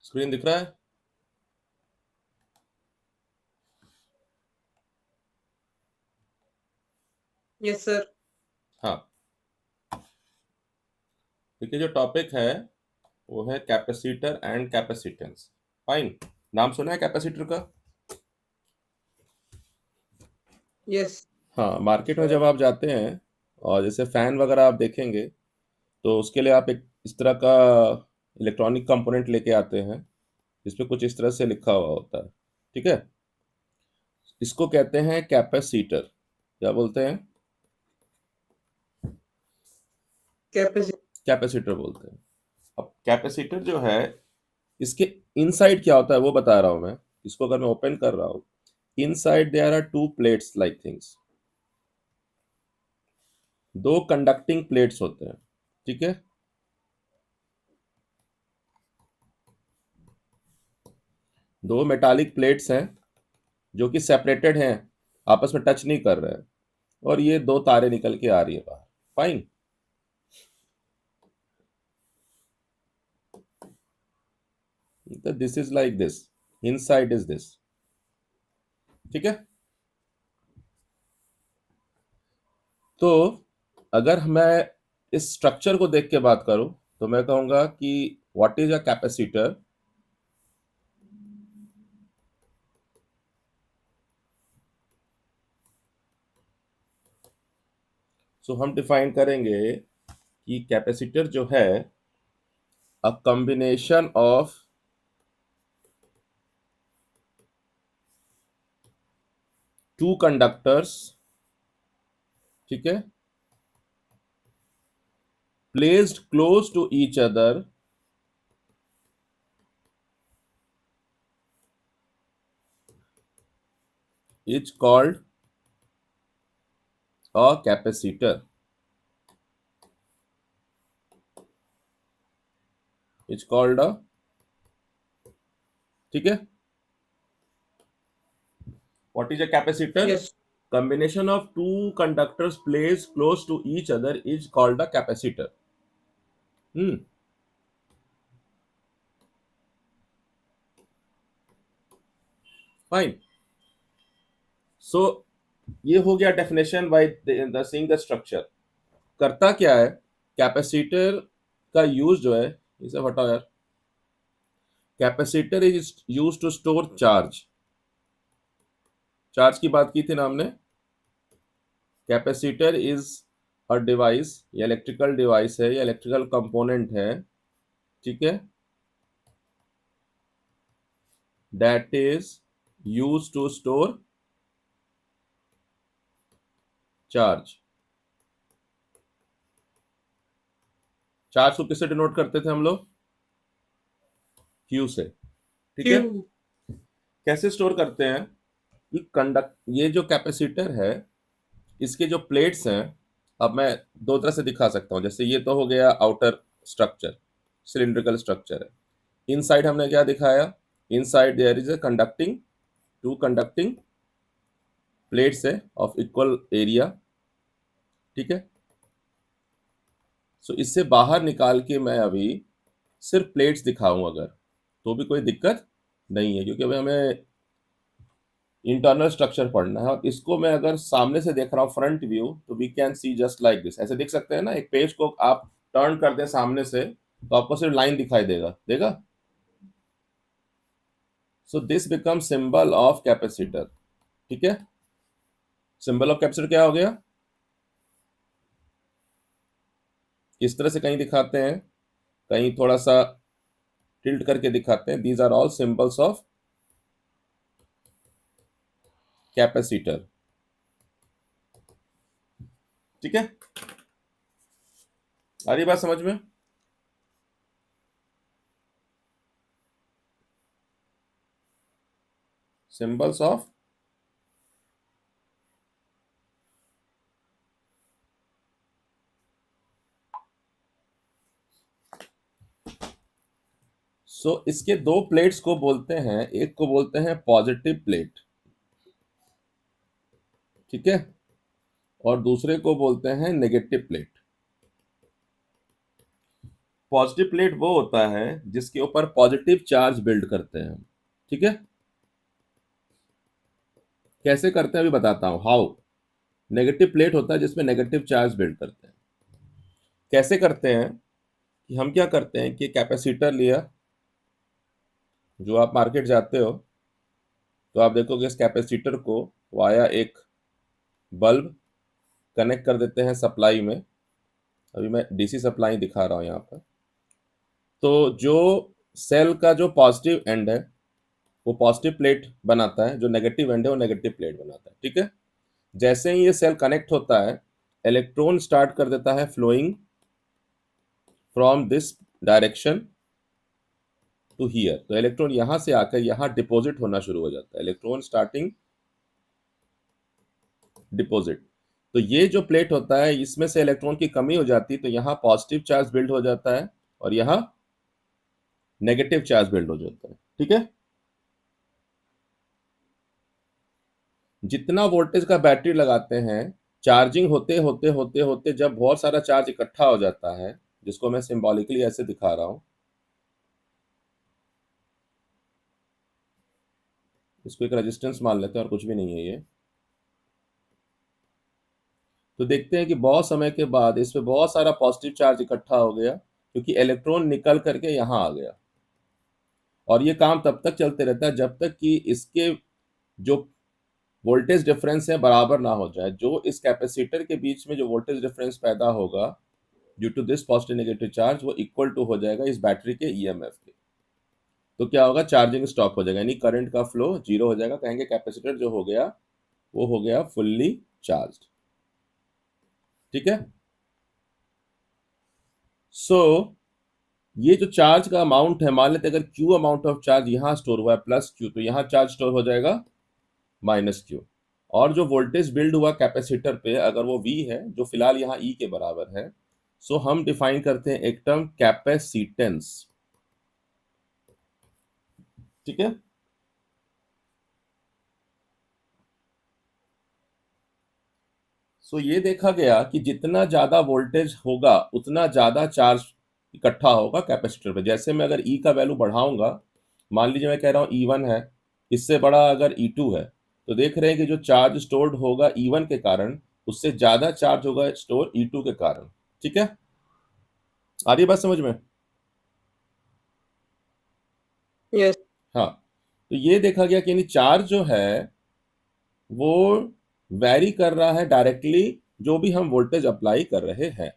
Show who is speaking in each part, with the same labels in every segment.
Speaker 1: Screen दिख रहा है?
Speaker 2: Yes sir.
Speaker 1: हाँ। देखिए, जो टॉपिक है वो है कैपेसिटर एंड कैपेसिटेंस। फाइन। नाम सुना है कैपेसिटर का?
Speaker 2: यस
Speaker 1: हाँ, मार्केट में
Speaker 2: सर।
Speaker 1: जब आप जाते हैं और जैसे फैन वगैरह आप देखेंगे, तो उसके लिए आप एक इस तरह का इलेक्ट्रॉनिक कंपोनेंट लेके आते हैं जिसपे कुछ इस तरह से लिखा हुआ होता है। ठीक है? इसको कहते हैं कैपेसिटर। क्या बोलते हैं?
Speaker 2: कैपेसिटी।
Speaker 1: कैपेसिटर बोलते हैं। अब कैपेसिटर जो है, इसके इनसाइड क्या होता है वो बता रहा हूं मैं। इसको अगर मैं ओपन कर रहा हूं, inside there are two plates like things. दो कंडक्टिंग प्लेट्स होते हैं। ठीक है? दो मेटालिक प्लेट्स हैं जो कि सेपरेटेड हैं, आपस में टच नहीं कर रहे हैं, और ये दो तारे निकल के आ रही है बाहर। फाइन। तो this is like this, inside is this. ठीक है? तो अगर मैं इस स्ट्रक्चर को देख के बात करूं, तो मैं कहूंगा कि what is a capacitor. So हम डिफाइन करेंगे कि कैपेसिटर जो है, a combination of two conductors, ठीक है, placed close to each other is called a capacitor. Is called a, ठीक है, what is a capacitor?
Speaker 2: Yes.
Speaker 1: Combination of two conductors placed close to each other is called a capacitor. Hmm. Fine. So ये हो गया definition by the seeing the structure. करता क्या है capacitor का use जो है, इसे हटाओ यार। Capacitor is use to store charge. Charge की बात की थी ना हमने। कैपेसिटर इज अ डिवाइस, या इलेक्ट्रिकल डिवाइस है, या इलेक्ट्रिकल कंपोनेंट है, ठीक है, that is use to store charge. Charge को किससे डिनोट करते थे हम लोग? क्यू से। ठीक है?
Speaker 2: क्यू।
Speaker 1: कैसे स्टोर करते हैं कि कंडक्ट, ये जो कैपेसिटर है, इसके जो प्लेट्स हैं, अब मैं दो तरह से दिखा सकता हूं। जैसे ये तो हो गया आउटर स्ट्रक्चर, सिलिंड्रिकल स्ट्रक्चर है। इनसाइड हमने क्या दिखाया? Inside there is a conducting, two conducting plates है ऑफ इक्वल एरिया। ठीक है? सो इससे बाहर निकाल के मैं अभी सिर्फ प्लेट्स दिखाऊं अगर, तो भी कोई दिक्कत नहीं है, क्योंकि अभी हमें इंटरनल स्ट्रक्चर पढ़ना है। और इसको मैं अगर सामने से देख रहा हूँ फ्रंट व्यू, तो we can see just like this. ऐसे देख सकते हैं ना, एक पेज को आप टर्न कर दें सामने से, तो आपको सिर्फ लाइन दिखाई देगा देगा। So this become symbol of capacitor. ठीक है? सिंबल ऑफ कैपेसिटर क्या हो गया? इस तरह से कहीं दिखाते हैं, कहीं थोड़ा सा टिल्ट करके दिखाते हैं। These are all symbols of capacitor. ठीक है? आ रही बात समझ में? सिंबल्स ऑफ, सो इसके दो प्लेट्स को बोलते हैं, एक को बोलते हैं पॉजिटिव प्लेट, ठीक है, और दूसरे को बोलते हैं नेगेटिव प्लेट। पॉजिटिव प्लेट वो होता है जिसके ऊपर पॉजिटिव चार्ज बिल्ड करते हैं हम, ठीक है। कैसे करते हैं अभी बताता हूं, हाउ। नेगेटिव प्लेट होता है जिसमें नेगेटिव चार्ज बिल्ड करते हैं। कैसे करते हैं कि हम क्या करते हैं कि कैपेसिटर लिया, जो आप मार्केट जाते हो तो आप देखोगे इस कैपेसिटर को वाया एक बल्ब कनेक्ट कर देते हैं सप्लाई में। अभी मैं डीसी सप्लाई दिखा रहा हूं यहाँ पर। तो जो सेल का जो पॉजिटिव एंड है वो पॉजिटिव प्लेट बनाता है, जो नेगेटिव एंड है वो नेगेटिव प्लेट बनाता है, ठीक है। जैसे ही ये सेल कनेक्ट होता है, इलेक्ट्रॉन स्टार्ट कर देता है flowing from this direction to here. तो इलेक्ट्रॉन यहां से आकर यहां डिपॉजिट होना शुरू हो जाता है, इलेक्ट्रॉन स्टार्टिंग डिपॉजिट। तो ये जो प्लेट होता है इसमें से इलेक्ट्रॉन की कमी हो जाती है, तो यहाँ पॉजिटिव चार्ज बिल्ड हो जाता है और यहाँ नेगेटिव चार्ज बिल्ड हो जाता है, ठीक है। जितना वोल्टेज का बैटरी लगाते हैं, चार्जिंग होते होते होते होते जब बहुत सारा चार्ज इकट्ठा हो जाता है, जिसको मैं सिंबॉलिकली ऐसे दिखा रहा हूं, इसको एक रेजिस्टेंस मान लेते हैं और कुछ भी नहीं है ये। तो देखते हैं कि बहुत समय के बाद इस पे बहुत सारा पॉजिटिव चार्ज इकट्ठा हो गया, क्योंकि इलेक्ट्रॉन निकल करके यहां आ गया। और ये काम तब तक चलते रहता है जब तक कि इसके जो वोल्टेज डिफरेंस है बराबर ना हो जाए। जो इस कैपेसिटर के बीच में जो वोल्टेज डिफरेंस पैदा होगा due to this positive negative charge, वो इक्वल टू हो जाएगा इस बैटरी के ईएमएफ के। तो क्या होगा, चार्जिंग स्टॉप हो जाएगा, यानी करंट का फ्लो जीरो हो जाएगा। कहेंगे कैपेसिटर जो हो गया वो हो गया फुल्ली चार्ज, ठीक है। सो ये जो चार्ज का अमाउंट है, मान लेते हैं अगर क्यू अमाउंट ऑफ चार्ज यहाँ स्टोर हुआ है प्लस क्यू, तो यहाँ चार्ज स्टोर हो जाएगा माइनस क्यू। और जो वोल्टेज बिल्ड हुआ कैपेसिटर पे, अगर वो V है जो फिलहाल यहाँ E के बराबर है, सो हम डिफाइन करते हैं एक टर्म कैपेसिटेंस, ठीक है। सो ये देखा गया कि जितना ज्यादा वोल्टेज होगा उतना ज्यादा चार्ज इकट्ठा होगा कैपेसिटर पे। जैसे मैं अगर E का वैल्यू बढ़ाऊंगा, मान लीजिए मैं कह रहा हूँ E1 है, इससे बड़ा अगर E2 है, तो देख रहे हैं कि जो चार्ज स्टोर्ड होगा E1 के कारण उससे ज्यादा चार्ज होगा स्टोर E2 के कारण, ठीक है। आ रही है बात समझ में?
Speaker 2: Yes.
Speaker 1: हाँ। तो ये देखा गया कि यानी चार्ज जो है वो वैरी कर रहा है डायरेक्टली, जो भी हम वोल्टेज अप्लाई कर रहे हैं,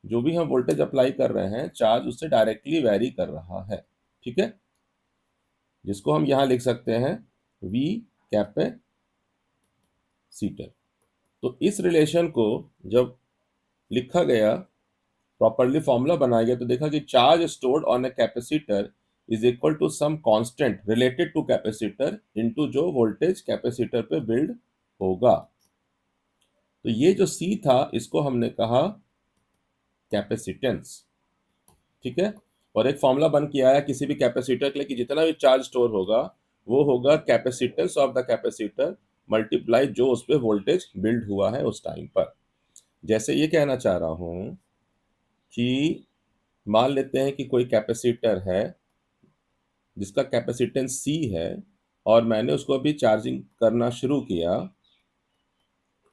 Speaker 1: जो भी हम वोल्टेज अप्लाई कर रहे हैं चार्ज उससे डायरेक्टली वैरी कर रहा है, ठीक है। जिसको हम यहां लिख सकते हैं V कैपेसिटर। तो इस रिलेशन को जब लिखा गया, प्रॉपरली फॉर्मूला बनाया गया, तो देखा कि charge stored on a capacitor is equal to some constant related to capacitor into जो वोल्टेज कैपेसिटर पे बिल्ड होगा। तो ये जो C था इसको हमने कहा कैपेसिटेंस, ठीक है। और एक फॉर्मूला बन के आया किसी भी कैपेसिटर के लिए कि जितना भी चार्ज स्टोर होगा वो होगा capacitance of the capacitor multiply जो उस पर वोल्टेज बिल्ड हुआ है उस टाइम पर। जैसे ये कहना चाह रहा हूं कि मान लेते हैं कि कोई कैपेसिटर है जिसका कैपेसिटेंस C है, और मैंने उसको अभी चार्जिंग करना शुरू किया,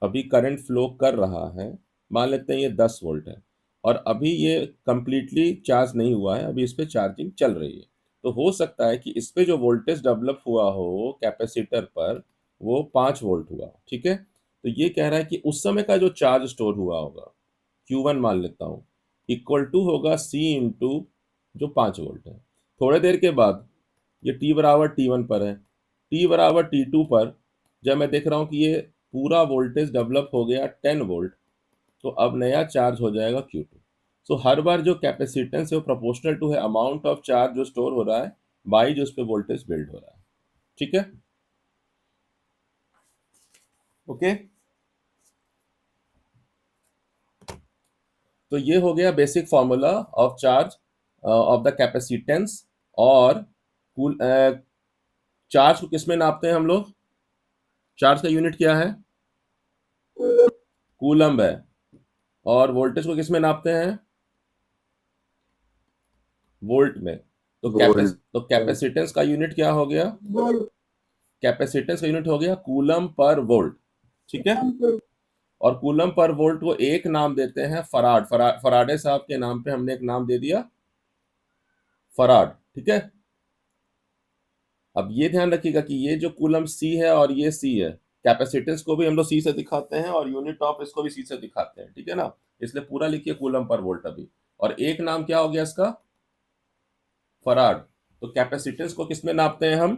Speaker 1: अभी करंट फ्लो कर रहा है, मान लेते हैं ये 10 वोल्ट है, और अभी ये कंप्लीटली चार्ज नहीं हुआ है, अभी इस पे चार्जिंग चल रही है। तो हो सकता है कि इस पे जो वोल्टेज डेवलप हुआ हो कैपेसिटर पर वो 5 वोल्ट हुआ, ठीक है। तो ये कह रहा है कि उस समय का जो चार्ज स्टोर हुआ होगा Q1 मान लेता हूँ, इक्वल टू होगा C इंटू जो 5 वोल्ट है। थोड़े देर के बाद ये T बराबर T1 पर है, T बराबर T2 पर जब मैं देख रहा हूँ कि ये पूरा वोल्टेज डेवलप हो गया 10 वोल्ट, तो अब नया चार्ज हो जाएगा Q2। सो हर बार जो कैपेसिटेंस है वो प्रोपोर्शनल टू है अमाउंट ऑफ चार्ज जो स्टोर हो रहा है बाई जो उस पर वोल्टेज बिल्ड हो रहा है, ठीक है। ओके। तो ये हो गया basic formula of charge of the capacitance. और कूल चार्ज को किसमें नापते हैं हम लोग? चार्ज का यूनिट क्या है? कूलम्ब है। और वोल्टेज को किसमें नापते हैं? वोल्ट में। तो कैपेसिटेंस का यूनिट क्या हो गया? कैपेसिटेंस का यूनिट हो गया कूलम पर वोल्ट। ठीक है, और कूलम पर वोल्ट को एक नाम देते हैं फराड। फराडे साहब के नाम पे हमने एक नाम दे दिया, फराड। ठीक है, अब ये ध्यान रखिएगा कि ये जो कूलम सी है और ये सी है, कैपेसिटेंस को भी हम लोग सी से दिखाते हैं और यूनिट ऑफ इसको भी सी से दिखाते हैं। ठीक है ना, इसलिए पूरा लिखिए कूलम पर वोल्ट अभी। और एक नाम क्या हो गया इसका? फराड। तो कैपेसिटेंस को किसमें नापते हैं हम?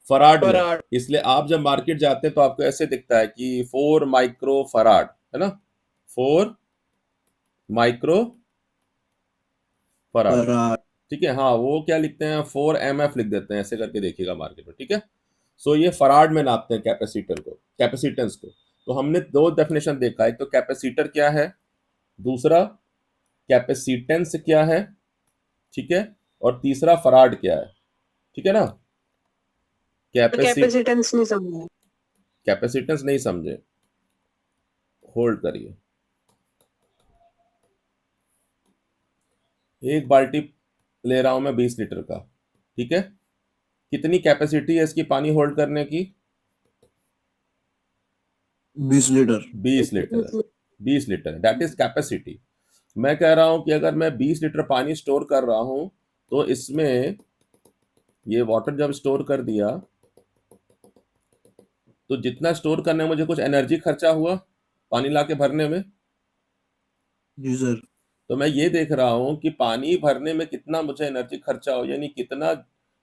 Speaker 1: फराड में।
Speaker 2: फराड।
Speaker 1: इसलिए आप जब मार्केट जाते हैं तो आपको ऐसे दिखता है कि 4 माइक्रो फराड, है ना, 4 माइक्रो फराड। ठीक है, हाँ, वो क्या लिखते हैं, 4 MF लिख देते हैं, ऐसे करके देखिएगा मार्केट में। ठीक है, सो ये फराड में नापते हैं कैपेसिटर को, कैपेसिटेंस को। तो हमने दो डेफिनेशन देखा, एक तो कैपेसिटर क्या है, दूसरा कैपेसिटेंस क्या है। ठीक है, और तीसरा फराड क्या है। ठीक है ना,
Speaker 2: कैपेसिटेंस नहीं समझा।
Speaker 1: कैपेसिटेंस नहीं समझे, होल्ड करिए। एक बाल्टी ले रहा हूं मैं 20 लीटर का। ठीक है, कितनी कैपेसिटी है इसकी पानी होल्ड करने की?
Speaker 3: 20 लीटर।
Speaker 1: 20 लीटर है, 20 लीटर, दैट इज कैपेसिटी। मैं कह रहा हूं कि अगर मैं 20 लीटर पानी स्टोर कर रहा हूं तो इसमें ये वाटर जब स्टोर कर दिया तो जितना स्टोर करने में मुझे कुछ एनर्जी खर्चा हुआ पानी लाके भरने में।
Speaker 3: जी सर।
Speaker 1: तो मैं ये देख रहा हूं कि पानी भरने में कितना मुझे एनर्जी खर्चा हो, यानी कितना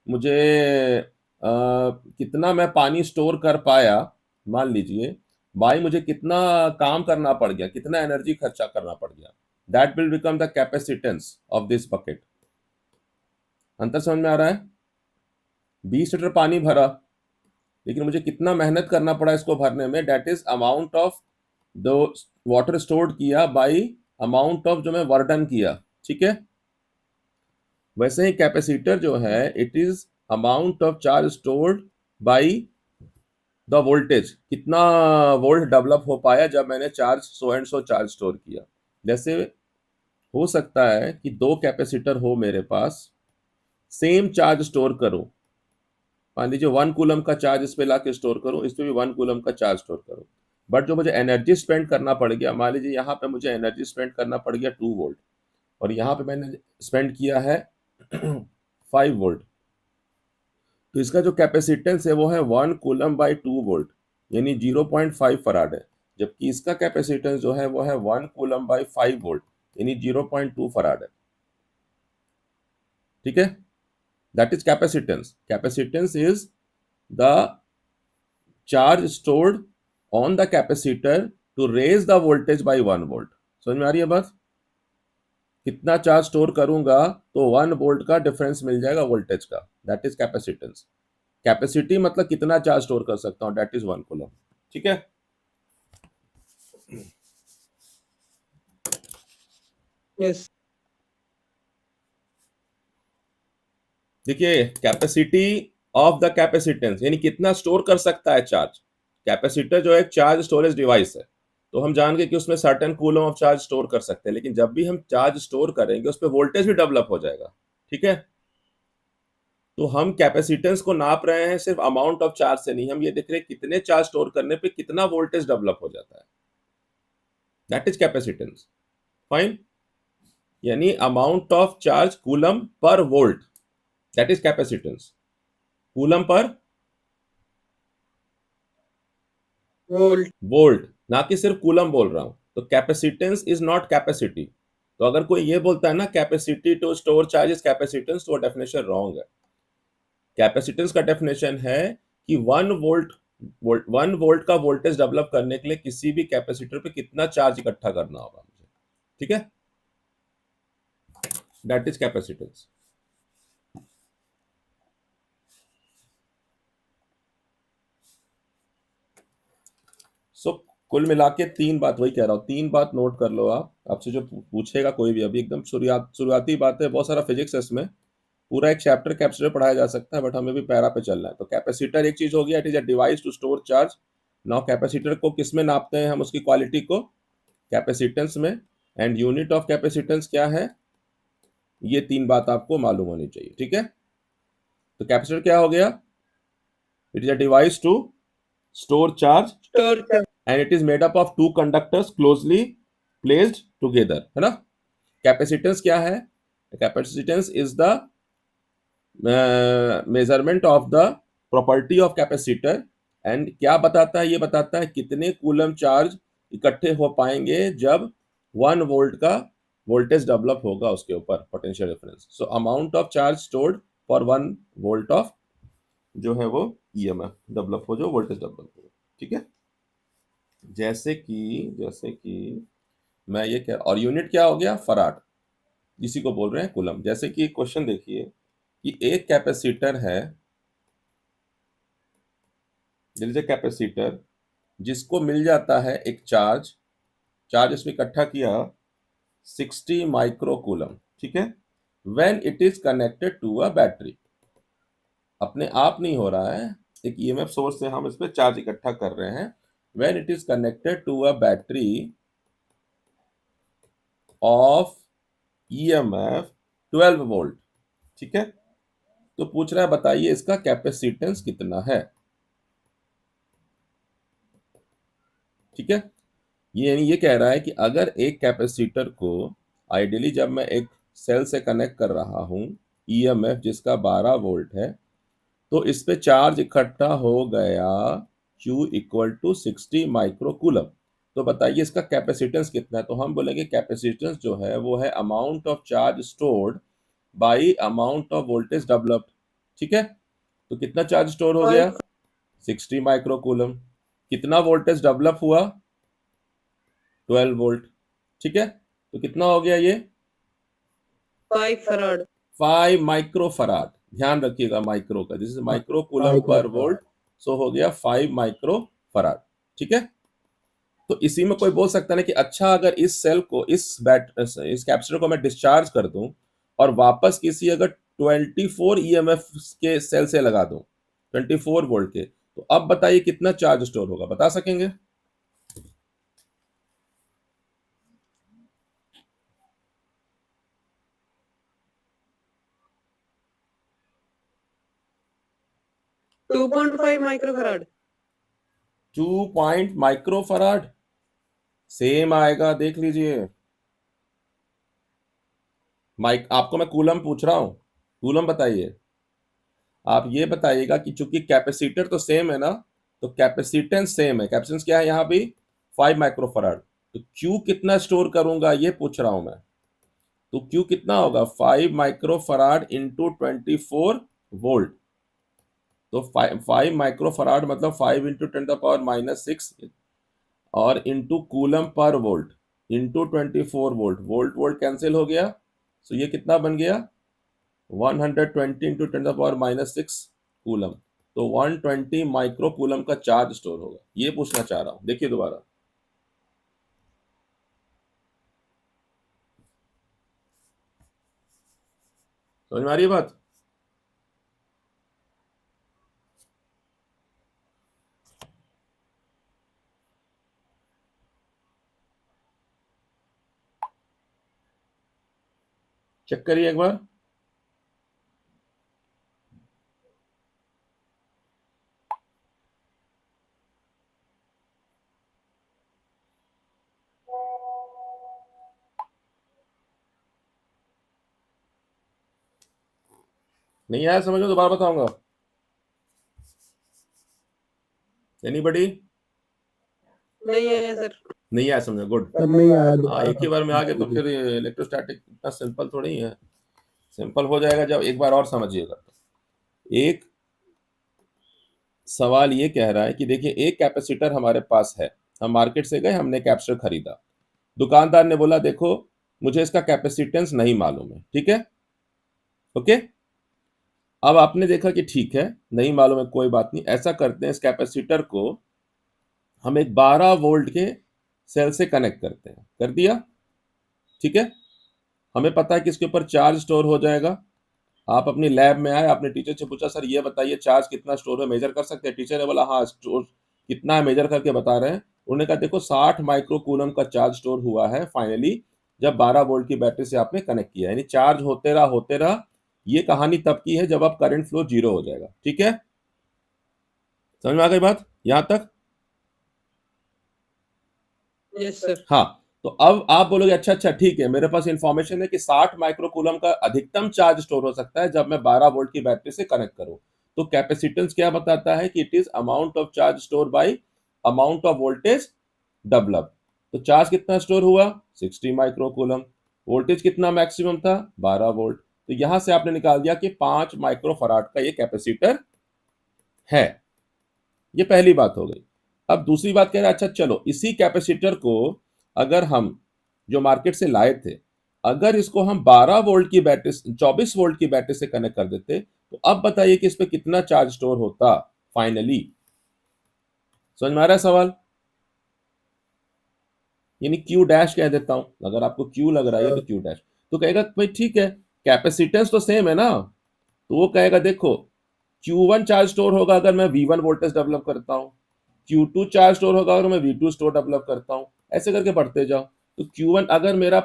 Speaker 1: मुझे कितना मैं पानी स्टोर कर पाया, मान लीजिए, भाई मुझे कितना काम करना पड़ गया, कितना एनर्जी खर्चा करना पड़ गया। That will become the capacitance of this bucket. अंतर समझ में आ रहा है? 20 लीटर पानी भरा, लेकिन मुझे कितना मेहनत करना पड़ा इसको भरने में, that is amount of the water stored किया बाई अमाउंट ऑफ जो मैं वर्क डन किया। ठीक है, वैसे ही कैपेसिटर जो है it is amount of charge stored by the voltage, कितना वोल्ट डेवलप हो पाया जब मैंने charge so and so charge store किया। जैसे हो सकता है कि दो कैपेसिटर हो मेरे पास, सेम चार्ज स्टोर करो, मान लीजिए 1 कूलम का चार्ज इस पे ला के स्टोर करो, इस पे भी 1 कूलम का चार्ज स्टोर करो, बट जो मुझे एनर्जी स्पेंड करना पड़ गया, मान लीजिए यहाँ पे मुझे एनर्जी स्पेंड करना पड़ गया 2 वोल्ट और यहाँ पे मैंने स्पेंड किया है 5 वोल्ट। तो इसका जो कैपेसिटेंस है वो है 1 कूलम बाई 2 वोल्ट, यानी 0.5 फराड है, जबकि इसका कैपेसिटेंस जो है वो है 1 कूलम बाई 5 वोल्ट, यानी 0.2 फराड है। ठीक है, that is capacitance. Capacitance is the charge stored on the capacitor to raise the voltage by 1 volt. समझ में आ रही है बात? कितना चार्ज स्टोर करूंगा तो 1 वोल्ट का डिफरेंस मिल जाएगा वोल्टेज का, दैट इज कैपेसिटेंस। कैपेसिटी मतलब कितना चार्ज स्टोर कर सकता हूं, दैट इज 1 कूलम। ठीक है,
Speaker 2: यस।
Speaker 1: देखिए कैपेसिटी ऑफ द कैपेसिटेंस यानी कितना स्टोर कर सकता है चार्ज। कैपेसिटर जो है एक चार्ज स्टोरेज डिवाइस है, तो हम जान गए कि उसमें certain coulomb of charge store कर सकते हैं, लेकिन जब भी हम चार्ज स्टोर करेंगे उस पर वोल्टेज भी डेवलप हो जाएगा। ठीक है, तो हम कैपेसिटेंस को नाप रहे हैं सिर्फ अमाउंट ऑफ चार्ज से नहीं, हम ये देख रहे हैं कितने चार्ज स्टोर करने पे कितना वोल्टेज डेवलप हो जाता है, दैट इज कैपेसिटेंस। फाइन, यानी amount of charge coulomb per volt, that is capacitance. Coulomb per volt, ना कि सिर्फ कूलम बोल रहा हूं। तो कैपेसिटेंस इज नॉट कैपेसिटी। तो अगर कोई ये बोलता है ना capacity to store charge is capacitance, तो वो डेफिनेशन रॉन्ग है। कैपेसिटेंस का डेफिनेशन है कि 1 वोल्ट का वोल्टेज डेवलप करने के लिए किसी भी कैपेसिटर पे कितना चार्ज इकट्ठा करना होगा मुझे। ठीक है, दैट इज कैपेसिटेंस। सो कुल मिला के 3 बात, वही कह रहा हूं, 3 बात नोट कर लो आप। आपसे जो पूछेगा कोई भी, अभी एकदम शुरुआती बात है, बहुत सारा फिजिक्स है इसमें, पूरा एक चैप्टर कैपेसिटर पढ़ाया जा सकता है, बट हमें भी पैरा पे चलना है। तो कैपेसिटर एक चीज हो गया, it is a device to store charge. Now capacitor को किस में नापते हैं हम, उसकी क्वालिटी को कैपेसिटेंस में, एंड यूनिट ऑफ कैपेसिटेंस क्या है, ये 3 बात आपको मालूम होनी चाहिए, ठीक है। तो कैपेसिटर क्या हो गया? It is a device to store charge
Speaker 2: store charge.
Speaker 1: And it is made up of 2 conductors closely placed together, है ना। कैपेसिटेंस क्या है? Capacitance is the measurement of the property of capacitor and क्या बताता है? ये बताता है कितने कूलम चार्ज इकट्ठे हो पाएंगे जब 1 वोल्ट का वोल्टेज डेवलप होगा उसके ऊपर, potential difference. So amount of charge stored for 1 volt of जो है वो ईएमएफ डेवलप हो, जो वोल्टेज डेवलप हो, ठीक है। जैसे कि मैं ये कह, और यूनिट क्या हो गया? फराड, इसी को बोल रहे हैं कूलम। जैसे कि क्वेश्चन देखिए कि एक कैपेसिटर है, देयर इज अ कैपेसिटर जिसको मिल जाता है एक चार्ज इसमें इकट्ठा किया 60 माइक्रो कूलम, ठीक है। When it is connected to a battery, अपने आप नहीं हो रहा है, एक ईएमएफ सोर्स से हम इस पे चार्ज इकट्ठा कर रहे हैं। When it is connected to a battery of EMF 12 volt, ठीक है। तो पूछ रहा है बताइए इसका कैपेसिटेंस कितना है, ठीक है। ये कह रहा है कि अगर एक कैपेसिटर को आइडियली जब मैं एक सेल से कनेक्ट कर रहा हूं, ईएमएफ जिसका 12 वोल्ट है, तो इस पे चार्ज इकट्ठा हो गया Q equal to 60 micro coulomb. तो बताइए इसका कैपेसिटेंस कितना है? तो हम बोलेंगे कैपेसिटेंस जो है वो है amount of charge stored by amount of voltage developed, ठीक है। तो कितना चार्ज स्टोर हो गया? 60 माइक्रो कूलम। कितना वोल्टेज डेवलप हुआ? 12 वोल्ट, ठीक है। तो कितना हो गया ये?
Speaker 2: 5 फराड।
Speaker 1: 5 micro farad. ध्यान रखिएगा माइक्रो का, this is micro coulomb per volt, so हो गया 5 माइक्रो फराड, ठीक है। तो इसी में कोई बोल सकता है ना कि अच्छा अगर इस सेल को इस कैपेसिटर को मैं डिस्चार्ज कर दूं और वापस किसी अगर 24 ईएमएफ के सेल से लगा दूं 24 वोल्ट के, तो अब बताइए कितना चार्ज स्टोर होगा? बता सकेंगे?
Speaker 2: To 2.5 micro farad.
Speaker 1: 2 point micro farad same आएगा, देख लीजिए। माइक आपको मैं कूलम पूछ रहा हूं, कूलम बताइए। आप ये बताइएगा कि चूंकि कैपेसिटर तो सेम है ना, तो कैपेसिटेंस सेम है। कैपेसिटेंस क्या है यहाँ भी? 5 माइक्रोफराड। तो क्यू कितना स्टोर करूंगा ये पूछ रहा हूं मैं। तो क्यू कितना होगा? 5 माइक्रोफराड इंटू 24 वोल्ट। तो 5 माइक्रोफराड मतलब 5 इंटू 10⁻⁻6 और into coulomb per volt into 24 volt. Volt volt cancel हो गया, तो ये कितना बन गया? 120 इंटू 10⁻⁻6 कूलम। तो 120 माइक्रो कूलम का चार्ज स्टोर होगा। ये पूछना चाह रहा हूं, देखिए दोबारा। समझ में आ रही है बात? चेक करिए एक बार। नहीं आया समझ में? दोबारा बताऊंगा। एनीबडी?
Speaker 2: नहीं है सर।
Speaker 1: नहीं आया समझ में? गुड।
Speaker 3: नहीं आया
Speaker 1: हाँ,
Speaker 3: दोबारा।
Speaker 1: एक ही बार में आ गए तो फिर इलेक्ट्रोस्टैटिक इतना सिंपल थोड़ी ही है। सिंपल हो जाएगा जब एक बार और समझिएगा। एक सवाल ये कह रहा है कि देखिए एक कैपेसिटर हमारे पास है, हम मार्केट से गए, हमने कैपेसिटर खरीदा। दुकानदार ने बोला देखो मुझे इसका कैपेसिटेंस नहीं मालूम है, ठीक है, ओके। अब आपने देखा कि ठीक है नहीं मालूम है, कोई बात नहीं, ऐसा करते हैं इस कैपेसिटर को हम एक 12 वोल्ट के सेल से कनेक्ट करते हैं। कर दिया, ठीक है। हमें पता है कि इसके ऊपर चार्ज स्टोर हो जाएगा। आप अपनी लैब में आए, आपने टीचर से पूछा सर ये बताइए चार्ज कितना स्टोर है, मेजर कर सकते हैं? टीचर ने बोला हाँ स्टोर कितना है मेजर करके बता रहे हैं। उन्होंने कहा देखो 60 माइक्रो कूलम का चार्ज स्टोर हुआ है फाइनली जब 12 वोल्ट की बैटरी से आपने कनेक्ट किया, यानी चार्ज होते रहा। ये कहानी तब की है जब आप करंट फ्लो 0 हो जाएगा। ठीक है, समझ में आ गई बात यहां तक?
Speaker 2: Yes sir.
Speaker 1: हाँ, तो अब आप बोलोगे अच्छा ठीक है, मेरे पास इंफॉर्मेशन है कि 60 माइक्रोकूलम का अधिकतम चार्ज स्टोर हो सकता है जब मैं 12 वोल्ट की बैटरी से कनेक्ट करूं। तो कैपेसिटेंस क्या बताता है कि it is amount of charge store bye amount of voltage develop. तो चार्ज कितना स्टोर हुआ? 60 माइक्रोकूलम। वोल्टेज कितना मैक्सिमम था? 12 वोल्ट। तो यहां से आपने निकाल दिया कि 5 माइक्रोफराड का ये कैपेसिटर है। ये पहली बात हो गई। अब दूसरी बात कह रहा है, अच्छा चलो इसी कैपेसिटर को अगर हम जो मार्केट से लाए थे, अगर इसको हम 12 वोल्ट की बैटरी 24 वोल्ट की बैटरी से कनेक्ट कर देते, तो अब बताइए कि इस पे कितना चार्ज स्टोर होता फाइनली। समझ में आ रहा है सवाल? यानी क्यू डैश कह देता हूं, अगर आपको क्यू लग रहा है तो क्यू डैश। तो कहेगा भाई ठीक है, कैपेसिटेंस तो सेम है ना। तो वो कहेगा देखो, Q1 चार्ज स्टोर होगा अगर मैं V1 वोल्टेज डेवलप करता हूं, Q2 चार्ज स्टोर होगा अगर मैं V2 स्टोर डेवलप करता हूं, ऐसे करके बढ़ते जाओ। तो Q1 अगर मेरा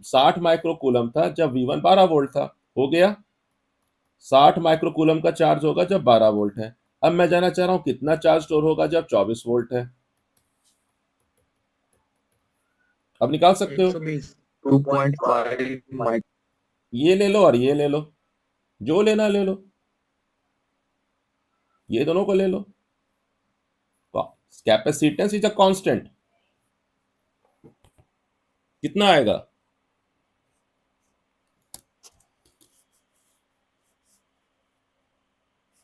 Speaker 1: 60 माइक्रोकूलम था जब V1 12 वोल्ट था, हो गया 60 माइक्रोकूलम का चार्ज होगा जब 12 वोल्ट है। अब मैं जानना चाह रहा हूं कितना चार्ज स्टोर होगा जब 24 वोल्ट है। अब निकाल सकते हो,
Speaker 3: 2.5 माइक
Speaker 1: ये ले लो और ये ले लो, जो लेना ले लो, ये दोनों को ले लो। कैपेसिटेंस इज अ कांस्टेंट, कितना आएगा?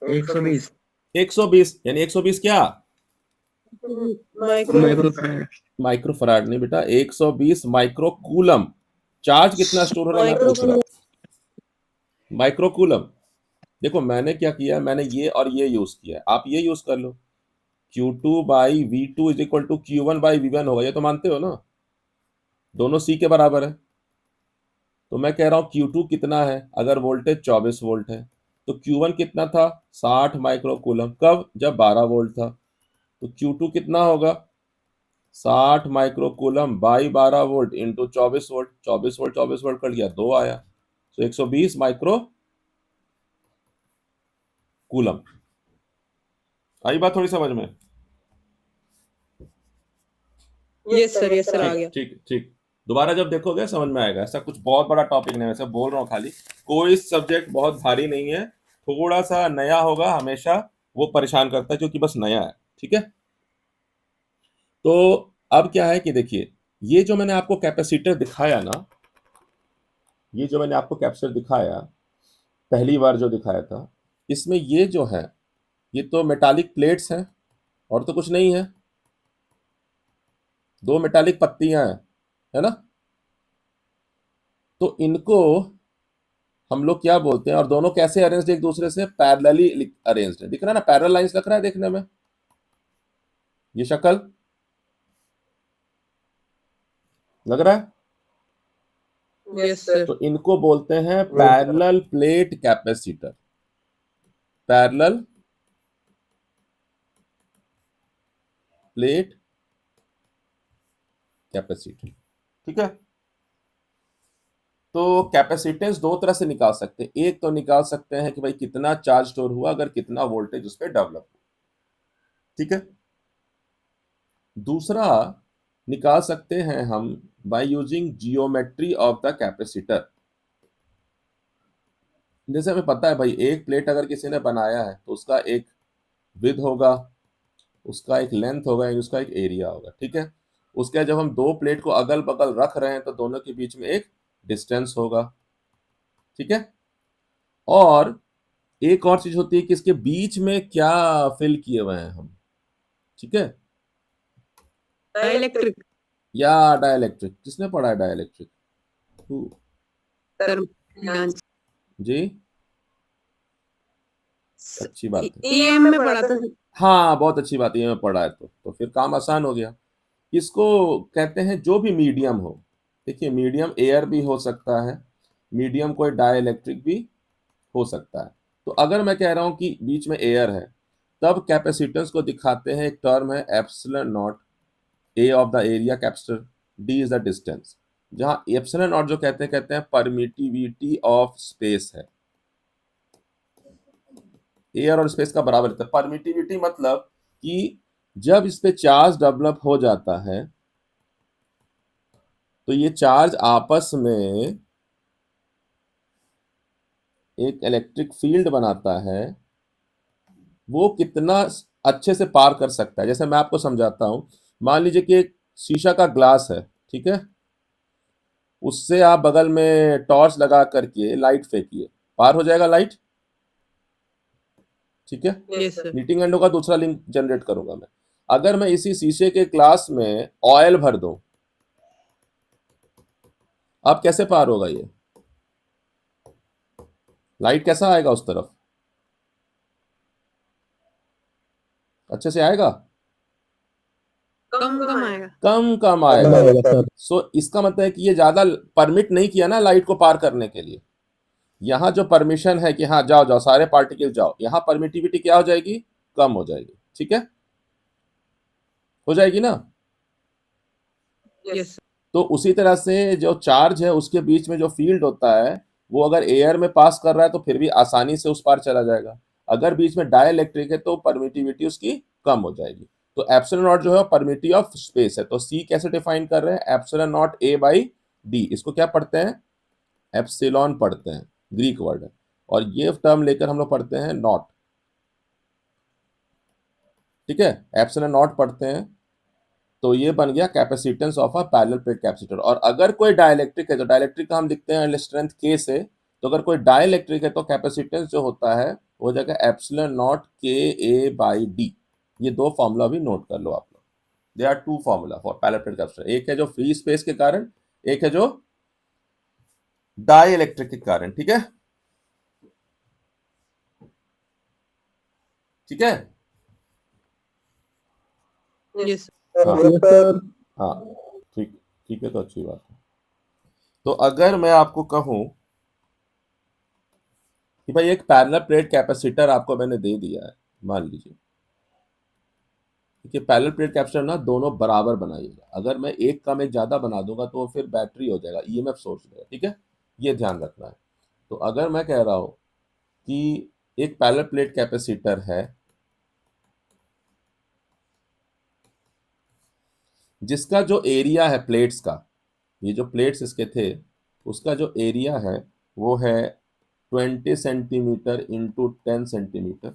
Speaker 3: 120
Speaker 1: 120, यानी 120 क्या?
Speaker 2: Micro
Speaker 3: microfarad.
Speaker 1: माइक्रोफराड नहीं बेटा, 120 माइक्रोकूलम। चार्ज कितना स्टोर हो रहा है मैं पूछ रहा हूं, माइक्रोकूलम। देखो मैंने क्या किया, मैंने ये और ये यूज किया, आप ये यूज कर लो। Q2 by V2 is equal to Q1 by V1 होगा, ये तो मानते हो ना, दोनों C के बराबर है। तो मैं कह रहा हूं Q2 कितना है, अगर वोल्टेज 24 वोल्ट है तो Q1 कितना था? 60 माइक्रोकूलम। कब? जब 12 वोल्ट था। तो Q2 कितना होगा? 60 microcoulomb by 12 volt into 24 volt. 24 volt 24 volt cut गया, 2 आया। तो 120 माइक्रो कूलम। आई बात थोड़ी समझ में?
Speaker 2: यस सर आ गया।
Speaker 1: ठीक ठीक, दोबारा जब देखोगे समझ में आएगा। ऐसा कुछ बहुत बड़ा टॉपिक नहीं है, वैसे बोल रहा हूँ खाली। कोई सब्जेक्ट बहुत भारी नहीं है, थोड़ा सा नया होगा हमेशा वो परेशान करता है क्योंकि बस नया है। ठीक है, तो अब क्या है कि देखिए, ये जो मैंने आपको कैपेसिटर दिखाया ना, ये जो मैंने आपको कैपेसिटर दिखाया पहली बार जो दिखाया था, इसमें ये जो है ये तो मेटालिक प्लेट्स हैं और तो कुछ नहीं है, दो मेटालिक पत्तियां हैं, है ना। तो इनको हम लोग क्या बोलते हैं, और दोनों कैसे अरेंज्ड एक दूसरे से? पैरेलली अरेंज्ड है, दिख रहा है ना, पैरेलल लाइंस लग रहा है देखने में, ये शक्ल लग रहा है।
Speaker 2: Yes sir.
Speaker 1: तो इनको बोलते हैं parallel plate capacitor, parallel plate capacitor. ठीक है, तो कैपेसिटेंस दो तरह से निकाल सकते हैं। एक तो निकाल सकते हैं कि भाई कितना चार्ज स्टोर हुआ अगर कितना वोल्टेज उस पर डेवलप हुआ। ठीक है, दूसरा निकाल सकते हैं हम by using geometry of the capacitor. जैसे हमें पता है भाई, एक प्लेट अगर किसी ने बनाया है तो उसका एक विड्थ होगा, उसका एक लेंथ होगा, उसका एक एरिया होगा। ठीक है, उसके जब हम दो प्लेट को अगल बगल रख रहे हैं तो दोनों के बीच में एक डिस्टेंस होगा। ठीक है, और एक और चीज होती है कि इसके बीच में क्या फिल किए हुए हैं हम। ठीक है,
Speaker 2: डाइलेक्ट्रिक
Speaker 1: या डाइलेक्ट्रिक, किसने पढ़ा है डाइलेक्ट्रिक?
Speaker 2: सर।
Speaker 1: जी, अच्छी बात है।
Speaker 2: ईएम में पढ़ा था।
Speaker 1: हाँ बहुत अच्छी बात है, ये मैं पढ़ा है तो फिर काम आसान हो गया। इसको कहते हैं जो भी मीडियम हो। देखिए मीडियम एयर भी हो सकता है, मीडियम कोई डाइलेक्ट्रिक भी हो सकता है। तो अगर मैं कह रहा हूं कि बीच में एयर है, तब कैपेसिटेंस को दिखाते हैं, एक टर्म है epsilon naught, A of the area capacitor, D is the distance. जहां एप्सिलॉन नॉट जो कहते हैं परमिटिविटी ऑफ स्पेस है, एयर और स्पेस का बराबर रहता है। परमिटिविटी मतलब कि जब इस पे चार्ज डेवलप हो जाता है तो ये चार्ज आपस में एक इलेक्ट्रिक फील्ड बनाता है, वो कितना अच्छे से पार कर सकता है। जैसे मैं आपको समझाता हूं, मान लीजिए कि एक शीशा का ग्लास है, ठीक है, उससे आप बगल में टॉर्च लगा करके लाइट फेंकिए, पार हो जाएगा लाइट, ठीक है।
Speaker 2: Yes sir.
Speaker 1: मीटिंग एंड होगा, दूसरा लिंक जनरेट करूंगा मैं। अगर मैं इसी शीशे के ग्लास में ऑयल भर दूं, अब कैसे पार होगा ये लाइट, कैसा आएगा उस तरफ, अच्छे से आएगा,
Speaker 2: कम कम आएगा।
Speaker 1: कम कम आएगा। सो इसका मतलब है कि ये ज्यादा परमिट नहीं किया ना लाइट को पार करने के लिए। यहाँ जो परमिशन है कि हाँ जाओ जाओ सारे पार्टिकल जाओ, यहाँ परमिटिविटी क्या हो जाएगी, कम हो जाएगी, ठीक है, हो जाएगी ना।
Speaker 2: यस
Speaker 1: तो उसी तरह से जो चार्ज है उसके बीच में जो फील्ड होता है, वो अगर एयर में पास कर रहा है तो फिर भी आसानी से उस पार चला जाएगा। अगर बीच में डाइलेक्ट्रिक है तो परमिटिविटी उसकी कम हो जाएगी। तो एप्सिलॉन नॉट जो है परमिटिविटी ऑफ स्पेस है। तो सी कैसे डिफाइन कर रहे हैं, epsilon naught A by D. इसको क्या पढ़ते हैं, एप्सिलॉन पढ़ते हैं, ग्रीक वर्ड है, और ये टर्म लेकर हम लोग पढ़ते हैं नॉट, ठीक है, एप्सिलॉन नॉट पढ़ते हैं। तो ये बन गया capacitance of a parallel plate capacitor. और अगर कोई डाइलेक्ट्रिक है तो डाइलेक्ट्रिक का हम लिखते हैं स्ट्रेंथ के से, तो अगर कोई डाइलेक्ट्रिक है तो कैपेसिटेंस जो होता है वो हो जाएगा एप्सिलॉन नॉट के ए बाई डी। ये दो फॉर्मूला भी नोट कर लो आप लोग। They are two formula for parallel plate capacitor, एक है जो फ्री स्पेस के कारण, एक है जो डाइलेक्ट्रिक के कारण, ठीक है, ठीक है।
Speaker 2: यस
Speaker 1: हाँ ठीक, ठीक है, तो अच्छी बात है। तो अगर मैं आपको कहूं कि भाई एक पैरेलल प्लेट कैपेसिटर आपको मैंने दे दिया है, मान लीजिए, कि पैरेलल प्लेट कैपेसिटर ना दोनों बराबर बनाइएगा। अगर मैं एक कम एक ज्यादा बना दूंगा तो फिर बैटरी हो जाएगा, ईएमएफ सोर्स हो जाएगा, ठीक है, ये ध्यान रखना है। तो अगर मैं कह रहा हूं कि एक पैरेलल प्लेट कैपेसिटर है जिसका जो एरिया है प्लेट्स का, ये जो प्लेट्स इसके थे उसका जो एरिया है वो है 20 सेंटीमीटर इंटू 10 सेंटीमीटर,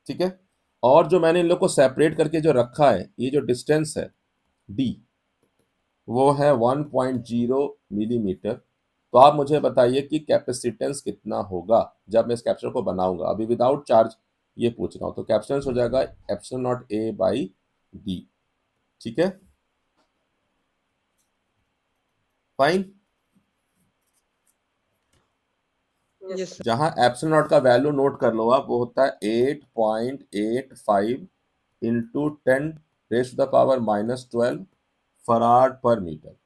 Speaker 1: ठीक है। और जो मैंने इन लोग को सेपरेट करके जो रखा है, ये जो डिस्टेंस है डी, वो है 1.0 मिलीमीटर। तो आप मुझे बताइए कि कैपेसिटेंस कितना होगा जब मैं इस कैपेसिटर को बनाऊंगा। अभी विदाउट चार्ज ये पूछ रहा हूं, तो कैपेसिटेंस हो जाएगा epsilon naught A by D, ठीक है, फाइन।
Speaker 2: यस
Speaker 1: जहां एप्सिलॉन नॉट का वैल्यू नोट कर लो आप, वो होता है 8.85 into 10 raise to the power -12 farad पर मीटर,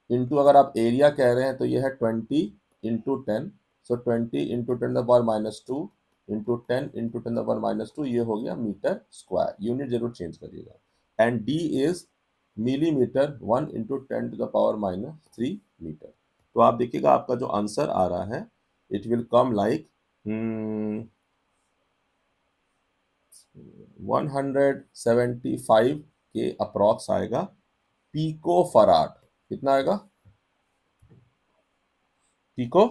Speaker 1: इंटू अगर आप एरिया कह रहे हैं तो ये है 20 into 10, so 20 into 10 the power -2 into 10 into 10 the power -2, ये हो गया मीटर स्क्वायर। यूनिट जरूर चेंज करिएगा। And D is millimetre, 1 into 10 to the power -3 metre. तो आप देखिएगा आपका जो आंसर आ रहा है, इट विल कम लाइक 175 के अप्रॉक्स आएगा, पीको फराड। कितना आएगा पीको।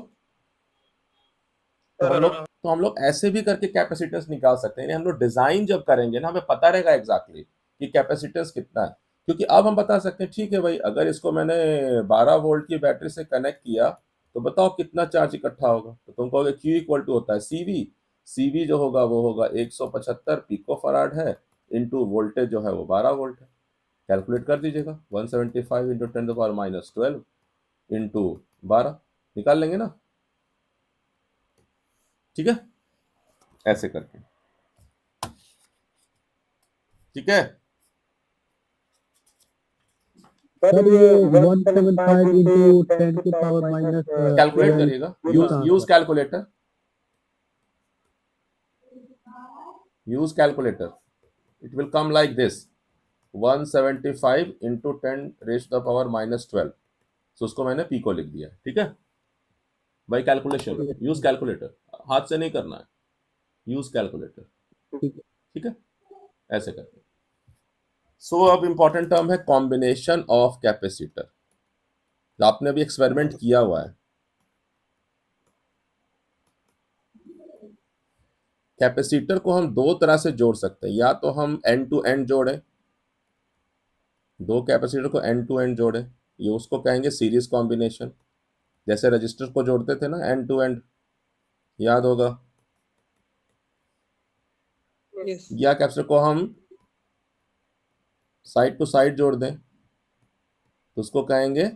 Speaker 1: तो हम लोग ऐसे भी करके कैपेसिटेंस निकाल सकते हैं। यानी हम लोग डिजाइन जब करेंगे ना, हमें पता रहेगा एग्जैक्टली कि कैपेसिटेंस कितना है। क्योंकि अब हम बता सकते हैं, ठीक है भाई, अगर इसको मैंने 12 वोल्ट की बैटरी से कनेक्ट किया तो बताओ कितना चार्ज इकट्ठा होगा। तो तुम कहोगे Q इक्वल टू होता है CV। CV जो होगा वो होगा 175 पिको फराड है, इंटू वोल्टेज जो है वो 12 वोल्ट है। कैलकुलेट कर दीजिएगा, 175 इंटू 10 पावर -12 इंटू 12, निकाल लेंगे ना, ठीक है, ऐसे करके, ठीक है।
Speaker 4: सर ये 175 इंटू 10 के पावर माइनस
Speaker 1: कैलकुलेट करिएगा, use calculator, use calculator. It will come like this, 175 into 10 raise to the power -12, तो उसको मैंने पिको लिख दिया, ठीक है। बाई कैलकुलेशन, यूज कैलकुलेटर, हाथ से नहीं करना है, यूज कैलकुलेटर, ठीक है, ऐसे करते। सो अब इंपॉर्टेंट टर्म है कॉम्बिनेशन ऑफ कैपेसिटर। आपने अभी एक्सपेरिमेंट किया हुआ है। कैपेसिटर को हम दो तरह से जोड़ सकते हैं, या तो हम एंड टू एंड जोड़ें, दो कैपेसिटर को एंड टू एंड जोड़ें, ये उसको कहेंगे सीरीज कॉम्बिनेशन। जैसे रजिस्टर को जोड़ते थे ना एंड टू एंड, याद होगा।
Speaker 2: Yes.
Speaker 1: या कैपेसिटर को हम साइड टू साइड जोड़ दें तो उसको कहेंगे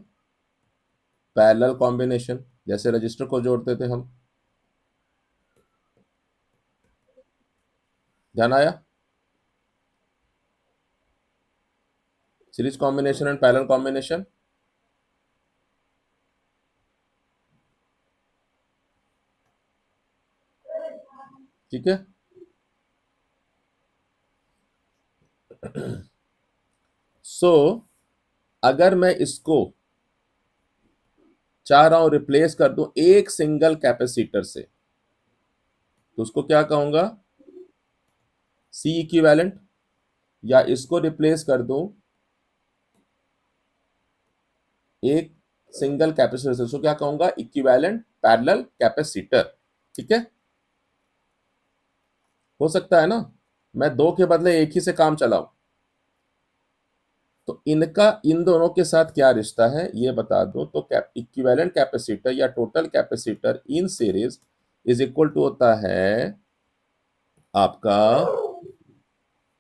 Speaker 1: पैरेलल कॉम्बिनेशन, जैसे रजिस्टर को जोड़ते थे हम। ध्यान आया? Series combination and parallel combination. ठीक है। सो अगर मैं इसको चाह रहा हूं रिप्लेस कर दूं एक सिंगल कैपेसिटर से, तो उसको क्या कहूंगा, सी इक्विवेलेंट। या इसको रिप्लेस कर दूं एक सिंगल कैपेसिटर से, उसको क्या कहूंगा, इक्विवेलेंट पैरेलल कैपेसिटर। ठीक है, हो सकता है ना मैं दो के बदले एक ही से काम चलाऊं। तो इनका इन दोनों के साथ क्या रिश्ता है ये बता दूं तो इक्विवेलेंट कैपेसिटर या total capacitor in series is equal to होता है आपका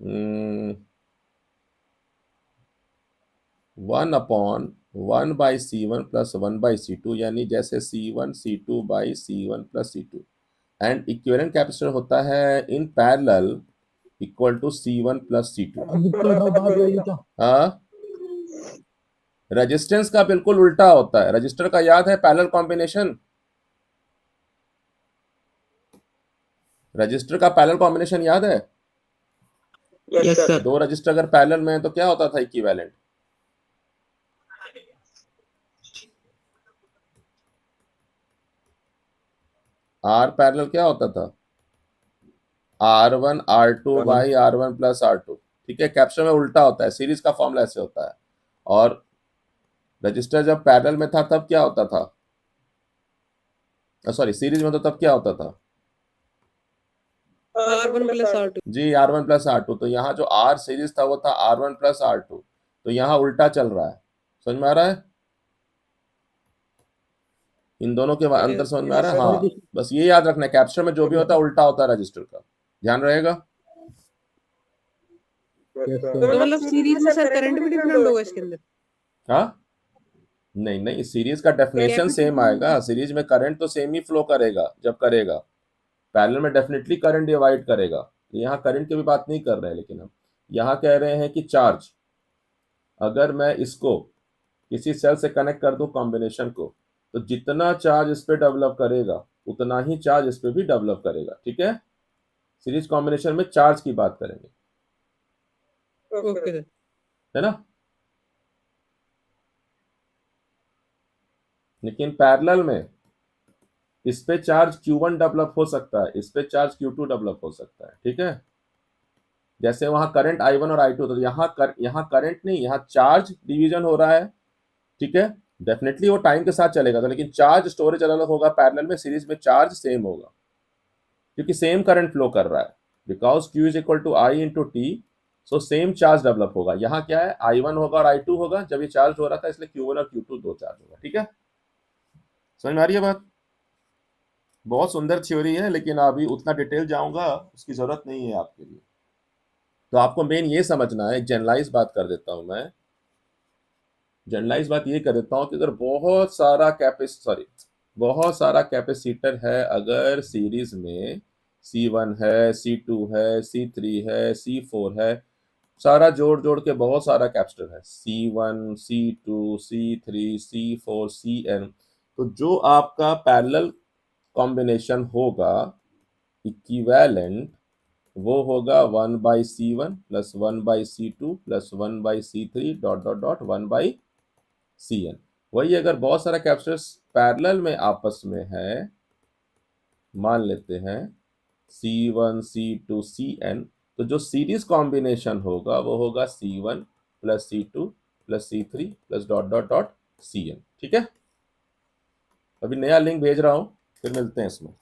Speaker 1: 1/(1/(C1) + 1/(C2), यानी जैसे C1 C2 by C1 + C2। And equivalent capacitor होता है in parallel equal to C1 + C2। हाँ, रेजिस्टेंस का बिल्कुल उल्टा होता है। रजिस्टर का याद है पैरेलल कॉम्बिनेशन, रजिस्टर का पैरेलल कॉम्बिनेशन याद है।
Speaker 3: Yes, sir.
Speaker 1: दो रजिस्टर अगर पैरेलल में है तो क्या होता था इक्विवेलेंट, आर पैरेलल क्या होता था, R1 R2 by R1 + R2। ठीक है, कैप्शन में उल्टा होता है, सीरीज का फॉर्मूला ऐसे होता है। और रजिस्टर जब पैरेलल में था तब क्या होता था, सॉरी सीरीज में तो तब क्या होता था,
Speaker 2: R1 + R2.
Speaker 1: जी R1 + R2। तो यहाँ जो R सीरीज था वो था R1 + R2, तो यहाँ उल्टा चल रहा है। समझ में आ रहा है, इन दोनों के अंतर समझ में आ रहा है। हाँ, बस ये याद रखना है कैप्शन में जो भी होता है उल्टा होता है रजिस्टर का, ध्यान रहेगा।
Speaker 2: तो मतलब सीरीज में सर करंट भी डिफरेंट होगा इसके अंदर।
Speaker 1: हाँ, नहीं नहीं, सीरीज का डेफिनेशन सेम आएगा। सीरीज में करंट तो सेम ही फ्लो करेगा जब करेगा, पैरेलल में डेफिनेटली करंट डिवाइड करेगा। यहाँ करंट की भी बात नहीं कर रहे हैं, लेकिन हम यहाँ कह रहे हैं कि चार्ज, अगर मैं इसको किसी सेल से कनेक्ट कर दूं कॉम्बिनेशन को, तो जितना चार्ज इस पे डेवलप करेगा उतना ही चार्ज इस पे भी डेवलप करेगा। ठीक है, सीरीज कॉम्बिनेशन में चार्ज की बात करेंगे,
Speaker 2: ओके सर।
Speaker 1: है ना। लेकिन पैरेलल में इस पे चार्ज Q1 डेवलप हो सकता है, इस पे चार्ज Q2 डेवलप हो सकता है। ठीक है, जैसे वहां करंट I1 और I2, तो यहाँ करंट नहीं, यहाँ चार्ज डिवीजन हो रहा है। ठीक है, डेफिनेटली वो टाइम के साथ चलेगा तो, लेकिन चार्ज स्टोरेज अलग होगा पैरेलल में, सीरीज में चार्ज सेम होगा क्योंकि सेम करंट फ्लो कर रहा है। Because Q = I × T, so same charge develop होगा। यहाँ क्या है, I1 होगा और I2 होगा, जब ये चार्ज हो रहा था इसलिए Q1 और Q2 दो चार्ज होगा। ठीक है, समझ में आ रही है बात। बहुत सुंदर थ्योरी है, लेकिन अभी उतना डिटेल जाऊंगा उसकी जरूरत नहीं है आपके लिए। तो आपको मेन ये समझना है, जनरलाइज बात कर देता हूं मैं। जनरलाइज बात ये कर देता हूं कि अगर बहुत सारा कैपेसिटर है, अगर सीरीज में C1 है, C2 है, C3 है, C4 है, सारा जोड़ जोड़ के बहुत सारा कैपेसिटर है, C1 C2 C3 C4 Cn। तो जो आपका पैरेलल कॉम्बिनेशन होगा इक्विवेलेंट, वो होगा 1/C1 + 1/C2 + 1/C3 ... 1/Cn। वही अगर बहुत सारा कैपेसिटर्स पैरेलल में आपस में है, मान लेते हैं C1 C2 Cn, तो जो सीरीज कॉम्बिनेशन होगा वो होगा C1 plus C2 plus C3 plus dot dot dot Cn। ठीक है, अभी नया लिंक भेज रहा हूं, फिर मिलते हैं इसमें।